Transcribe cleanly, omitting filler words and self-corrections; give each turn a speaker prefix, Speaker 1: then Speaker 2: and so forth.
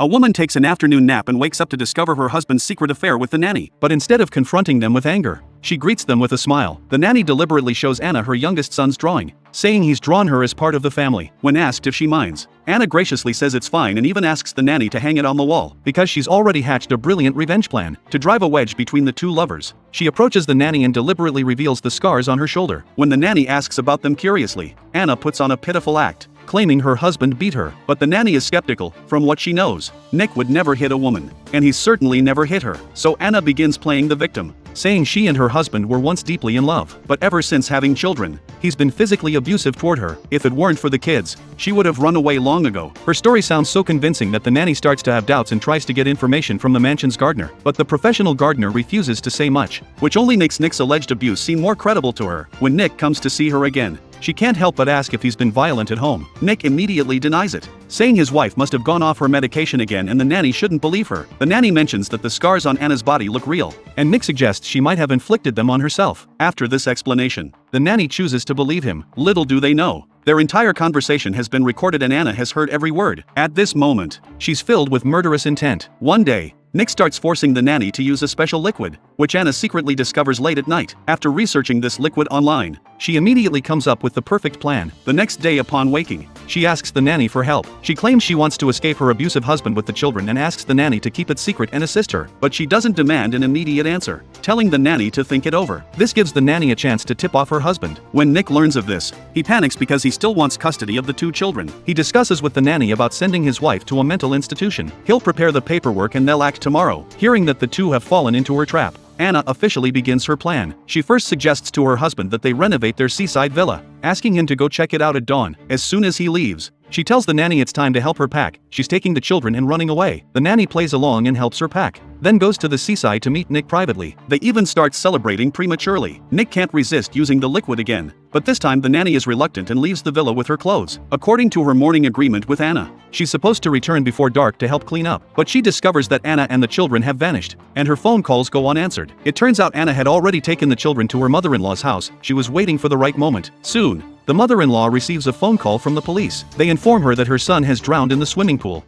Speaker 1: A woman takes an afternoon nap and wakes up to discover her husband's secret affair with the nanny. But instead of confronting them with anger, she greets them with a smile. The nanny deliberately shows Anna her youngest son's drawing, saying he's drawn her as part of the family. When asked if she minds, Anna graciously says it's fine and even asks the nanny to hang it on the wall, because she's already hatched a brilliant revenge plan to drive a wedge between the two lovers. She approaches the nanny and deliberately reveals the scars on her shoulder. When the nanny asks about them curiously, Anna puts on a pitiful act, claiming her husband beat her. But the nanny is skeptical. From what she knows, Nick would never hit a woman, and he's certainly never hit her. So Anna begins playing the victim, saying she and her husband were once deeply in love, but ever since having children, he's been physically abusive toward her. If it weren't for the kids, she would have run away long ago. Her story sounds so convincing that the nanny starts to have doubts and tries to get information from the mansion's gardener, but the professional gardener refuses to say much, which only makes Nick's alleged abuse seem more credible to her. When Nick comes to see her again, she can't help but ask if he's been violent at home. Nick immediately denies it, saying his wife must have gone off her medication again and the nanny shouldn't believe her. The nanny mentions that the scars on Anna's body look real, and Nick suggests she might have inflicted them on herself. After this explanation, the nanny chooses to believe him. Little do they know, their entire conversation has been recorded and Anna has heard every word. At this moment, she's filled with murderous intent. One day, Nick starts forcing the nanny to use a special liquid, which Anna secretly discovers late at night. After researching this liquid online, she immediately comes up with the perfect plan. The next day upon waking, she asks the nanny for help. She claims she wants to escape her abusive husband with the children and asks the nanny to keep it secret and assist her. But she doesn't demand an immediate answer, telling the nanny to think it over. This gives the nanny a chance to tip off her husband. When Nick learns of this, he panics because he still wants custody of the two children. He discusses with the nanny about sending his wife to a mental institution. He'll prepare the paperwork and they'll act tomorrow. Hearing that the two have fallen into her trap, Anna officially begins her plan. She first suggests to her husband that they renovate their seaside villa, asking him to go check it out at dawn. As soon as he leaves, she tells the nanny it's time to help her pack. She's taking the children and running away. The nanny plays along and helps her pack, then goes to the seaside to meet Nick privately. They even start celebrating prematurely. Nick can't resist using the liquid again, but this time the nanny is reluctant and leaves the villa with her clothes. According to her morning agreement with Anna, she's supposed to return before dark to help clean up, but she discovers that Anna and the children have vanished, and her phone calls go unanswered. It turns out Anna had already taken the children to her mother-in-law's house. She was waiting for the right moment. Soon, the mother-in-law receives a phone call from the police. They inform her that her son has drowned in the swimming pool.